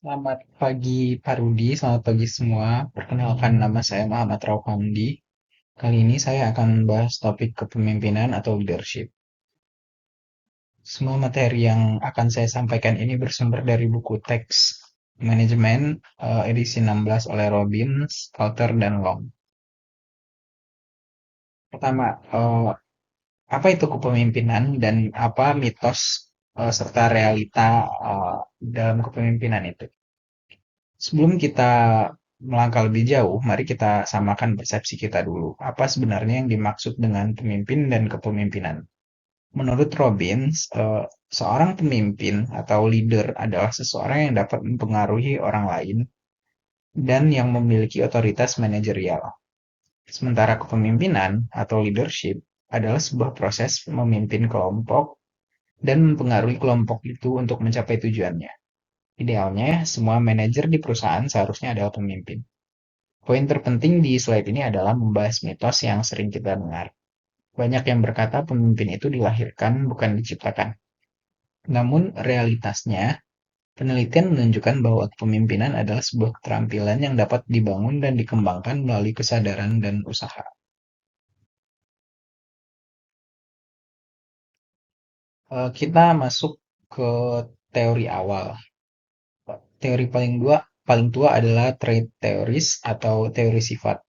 Selamat pagi Pak Rudi, selamat pagi semua. Perkenalkan nama saya Muhammad Rauf Hamdi. Kali ini saya akan membahas topik kepemimpinan atau leadership. Semua materi yang akan saya sampaikan ini bersumber dari buku teks manajemen edisi 16 oleh Robbins, Coulter, dan Long. Pertama, apa itu kepemimpinan dan apa mitos serta realita dalam kepemimpinan itu? Sebelum kita melangkah lebih jauh, mari kita samakan persepsi kita dulu. Apa sebenarnya yang dimaksud dengan pemimpin dan kepemimpinan? Menurut Robbins, seorang pemimpin atau leader adalah seseorang yang dapat mempengaruhi orang lain dan yang memiliki otoritas manajerial. Sementara kepemimpinan atau leadership adalah sebuah proses memimpin kelompok dan mempengaruhi kelompok itu untuk mencapai tujuannya. Idealnya, semua manajer di perusahaan seharusnya adalah pemimpin. Poin terpenting di slide ini adalah membahas mitos yang sering kita dengar. Banyak yang berkata pemimpin itu dilahirkan, bukan diciptakan. Namun, realitasnya, penelitian menunjukkan bahwa kepemimpinan adalah sebuah keterampilan yang dapat dibangun dan dikembangkan melalui kesadaran dan usaha. Kita masuk ke teori awal. Teori paling tua adalah trait theories atau teori sifat.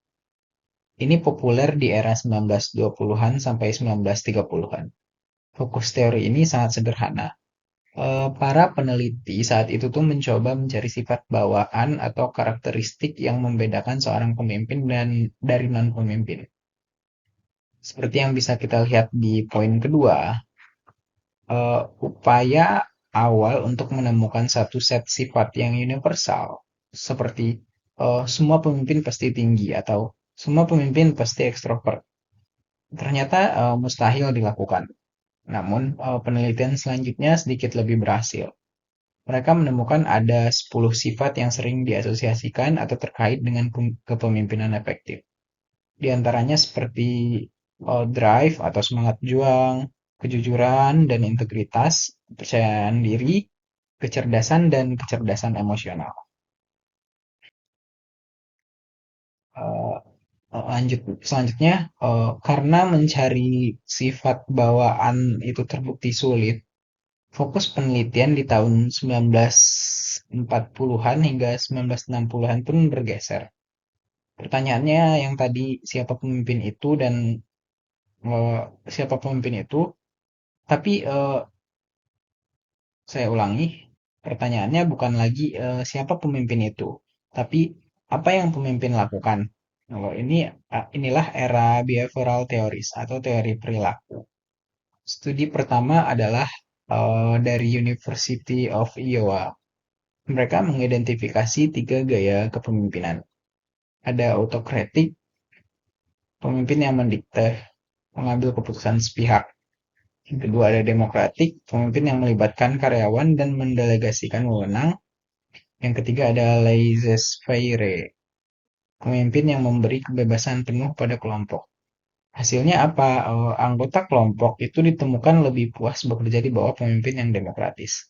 Ini populer di era 1920-an sampai 1930-an. Fokus teori ini sangat sederhana. Para peneliti saat itu tuh mencoba mencari sifat bawaan atau karakteristik yang membedakan seorang pemimpin dan dari non-pemimpin. Seperti yang bisa kita lihat di poin kedua, upaya awal untuk menemukan satu set sifat yang universal, seperti semua pemimpin pasti tinggi atau semua pemimpin pasti ekstrovert, ternyata mustahil dilakukan. Namun, penelitian selanjutnya sedikit lebih berhasil. Mereka menemukan ada 10 sifat yang sering diasosiasikan atau terkait dengan kepemimpinan efektif. Di antaranya seperti drive atau semangat juang, kejujuran dan integritas, kepercayaan diri, kecerdasan dan kecerdasan emosional. Eh, Selanjutnya, karena mencari sifat bawaan itu terbukti sulit, fokus penelitian di tahun 1940-an hingga 1960-an pun bergeser. Pertanyaannya yang tadi siapa pemimpin itu dan siapa pemimpin itu, tapi saya ulangi, pertanyaannya bukan lagi siapa pemimpin itu, tapi apa yang pemimpin lakukan. Kalau inilah era behavioral theories atau teori perilaku. Studi pertama adalah dari University of Iowa. Mereka mengidentifikasi tiga gaya kepemimpinan. Ada autokratik, pemimpin yang mendikte, mengambil keputusan sepihak. Yang kedua ada demokratik, pemimpin yang melibatkan karyawan dan mendelegasikan wewenang. Yang ketiga ada laissez-faire, pemimpin yang memberi kebebasan penuh pada kelompok. Hasilnya apa? Anggota kelompok itu ditemukan lebih puas bekerja di bawah pemimpin yang demokratis.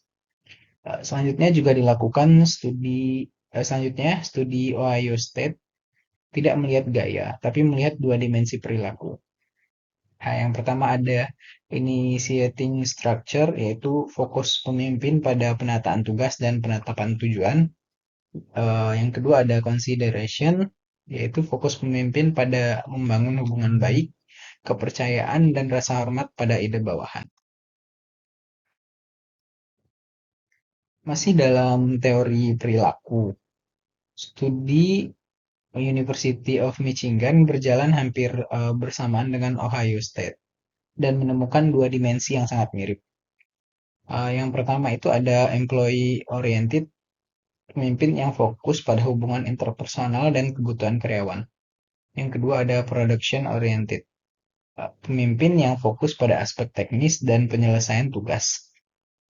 Selanjutnya juga dilakukan studi Ohio State tidak melihat gaya, tapi melihat dua dimensi perilaku. Nah, yang pertama ada initiating structure, yaitu fokus pemimpin pada penataan tugas dan penetapan tujuan. Yang kedua ada consideration, yaitu fokus pemimpin pada membangun hubungan baik, kepercayaan, dan rasa hormat pada ide bawahan. Masih dalam teori perilaku, studi University of Michigan berjalan hampir bersamaan dengan Ohio State dan menemukan dua dimensi yang sangat mirip. Yang pertama itu ada employee oriented, pemimpin yang fokus pada hubungan interpersonal dan kebutuhan karyawan. Yang kedua ada production oriented, pemimpin yang fokus pada aspek teknis dan penyelesaian tugas.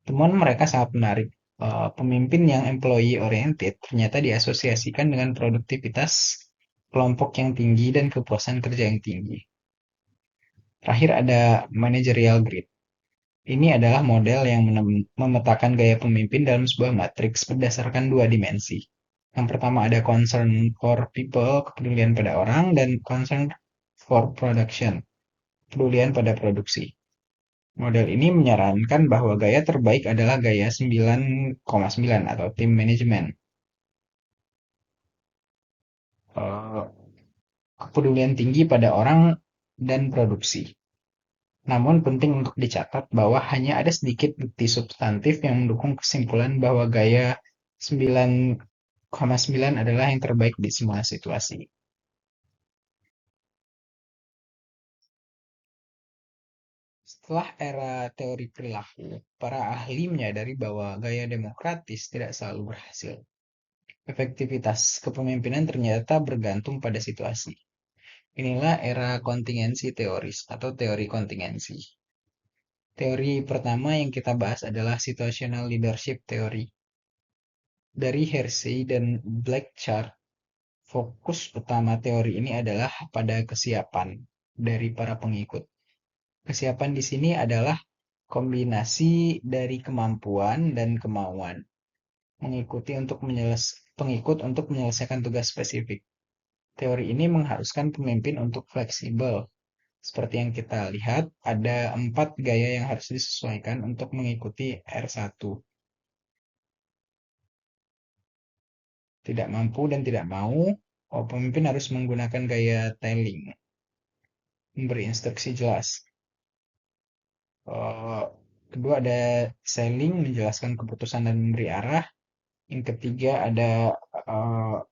Temuan mereka sangat menarik. Pemimpin yang employee oriented ternyata diasosiasikan dengan produktivitas kelompok yang tinggi dan kepuasan kerja yang tinggi. Terakhir ada managerial grit. Ini adalah model yang memetakan gaya pemimpin dalam sebuah matriks berdasarkan dua dimensi. Yang pertama ada concern for people, kepedulian pada orang, dan concern for production, kepedulian pada produksi. Model ini menyarankan bahwa gaya terbaik adalah gaya 9,9 atau team management. Eh, Kepedulian tinggi pada orang dan produksi. Namun penting untuk dicatat bahwa hanya ada sedikit bukti substantif yang mendukung kesimpulan bahwa gaya 9,9 adalah yang terbaik di semua situasi. Setelah era teori perilaku, para ahli menyadari bahwa gaya demokratis tidak selalu berhasil. Efektivitas kepemimpinan ternyata bergantung pada situasi. Inilah era kontingensi teoris atau teori kontingensi. Teori pertama yang kita bahas adalah situational leadership theory. Dari Hersey dan Blackchart, fokus utama teori ini adalah pada kesiapan dari para pengikut. Kesiapan di sini adalah kombinasi dari kemampuan dan kemauan pengikut untuk menyelesaikan tugas spesifik. Teori ini mengharuskan pemimpin untuk fleksibel. Seperti yang kita lihat, ada 4 gaya yang harus disesuaikan untuk mengikuti R1. Tidak mampu dan tidak mau, pemimpin harus menggunakan gaya telling, memberi instruksi jelas. Eh, Kedua ada selling, menjelaskan keputusan dan memberi arah. Yang ketiga ada uh,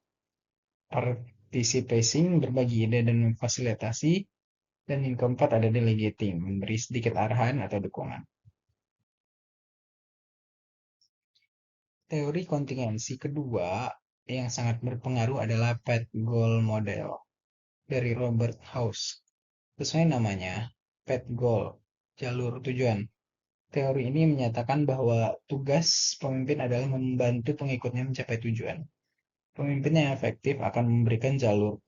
participating, berbagi ide dan memfasilitasi. Dan yang keempat ada delegating, memberi sedikit arahan atau dukungan. Teori kontingensi kedua yang sangat berpengaruh adalah path goal model dari Robert House. Sesuai namanya, path goal, jalur tujuan. Teori ini menyatakan bahwa tugas pemimpin adalah membantu pengikutnya mencapai tujuan. Pemimpin yang efektif akan memberikan jalur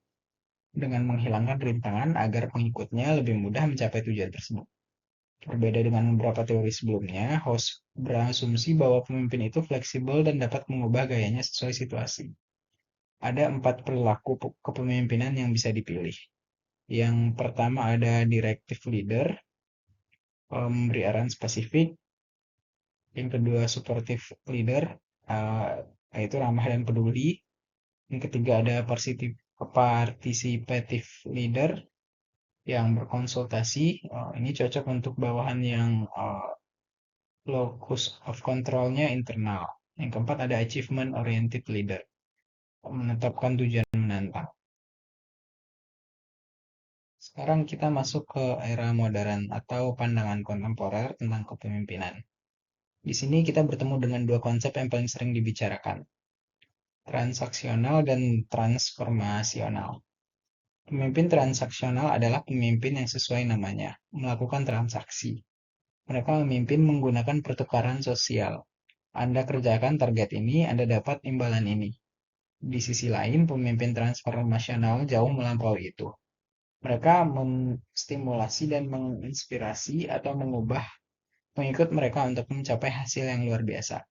dengan menghilangkan rintangan agar pengikutnya lebih mudah mencapai tujuan tersebut. Berbeda dengan beberapa teori sebelumnya, House berasumsi bahwa pemimpin itu fleksibel dan dapat mengubah gayanya sesuai situasi. Ada 4 perilaku kepemimpinan yang bisa dipilih. Yang pertama ada directive leader, memberi arahan spesifik. Yang kedua supportive leader, yaitu ramah dan peduli. Yang ketiga ada participative leader yang berkonsultasi. Ini cocok untuk bawahan yang locus of control-nya internal. Yang keempat ada achievement oriented leader, menetapkan tujuan menantang. Sekarang kita masuk ke era modern atau pandangan kontemporer tentang kepemimpinan. Di sini kita bertemu dengan dua konsep yang paling sering dibicarakan, transaksional dan transformasional. Pemimpin transaksional adalah pemimpin yang sesuai namanya, melakukan transaksi. Mereka memimpin menggunakan pertukaran sosial. Anda kerjakan target ini, Anda dapat imbalan ini. Di sisi lain, pemimpin transformasional jauh melampaui itu. Mereka menstimulasi dan menginspirasi atau mengubah pengikut mereka untuk mencapai hasil yang luar biasa.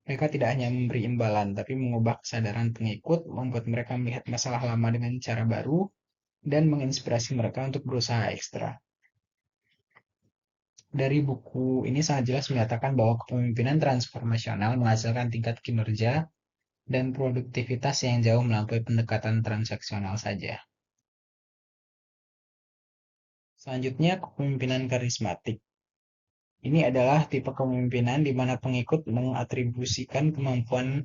Mereka tidak hanya memberi imbalan, tapi mengubah kesadaran pengikut, membuat mereka melihat masalah lama dengan cara baru, dan menginspirasi mereka untuk berusaha ekstra. Dari buku ini sangat jelas menyatakan bahwa kepemimpinan transformasional menghasilkan tingkat kinerja dan produktivitas yang jauh melampaui pendekatan transaksional saja. Selanjutnya, kepemimpinan karismatik. Ini adalah tipe kepemimpinan di mana pengikut mengatribusikan kemampuan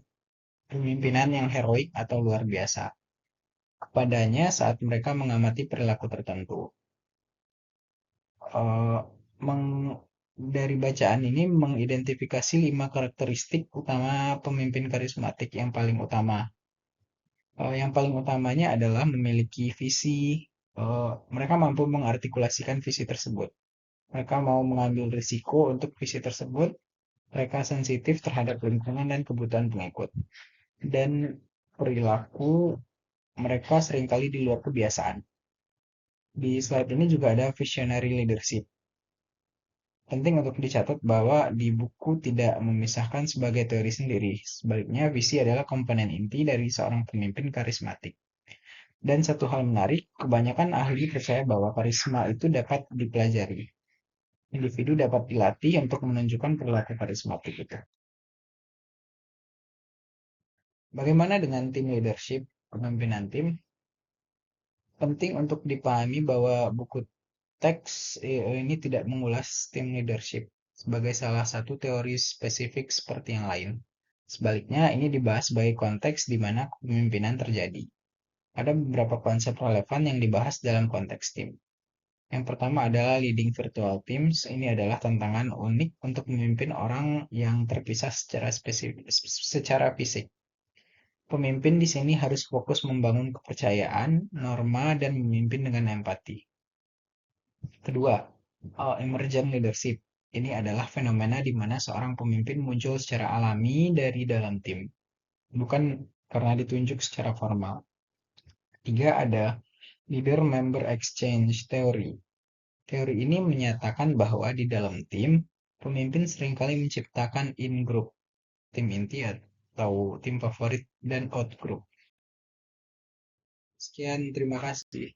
pemimpinan yang heroik atau luar biasa kepadanya saat mereka mengamati perilaku tertentu. Eh, dari bacaan ini mengidentifikasi 5 karakteristik utama pemimpin karismatik yang paling utama. Yang paling utamanya adalah memiliki visi. Mereka mampu mengartikulasikan visi tersebut. Mereka mau mengambil risiko untuk visi tersebut. Mereka sensitif terhadap lingkungan dan kebutuhan pengikut. Dan perilaku mereka seringkali di luar kebiasaan. Di slide ini juga ada visionary leadership. Penting untuk dicatat bahwa di buku tidak memisahkan sebagai teori sendiri. Sebaliknya, visi adalah komponen inti dari seorang pemimpin karismatik. Dan satu hal menarik, kebanyakan ahli percaya bahwa karisma itu dapat dipelajari. Individu dapat dilatih untuk menunjukkan perilaku karismatik itu. Bagaimana dengan tim leadership, kepemimpinan tim? Penting untuk dipahami bahwa buku teks ini tidak mengulas tim leadership sebagai salah satu teori spesifik seperti yang lain. Sebaliknya, ini dibahas sebagai konteks di mana kepemimpinan terjadi. Ada beberapa konsep relevan yang dibahas dalam konteks tim. Yang pertama adalah leading virtual teams. Ini adalah tantangan unik untuk memimpin orang yang terpisah secara fisik. Pemimpin di sini harus fokus membangun kepercayaan, norma, dan memimpin dengan empati. Kedua, emergent leadership. Ini adalah fenomena di mana seorang pemimpin muncul secara alami dari dalam tim, bukan karena ditunjuk secara formal. Tiga, ada leader-member exchange theory. Teori ini menyatakan bahwa di dalam tim, pemimpin seringkali menciptakan in-group, tim inti atau tim favorit, dan out-group. Sekian, terima kasih.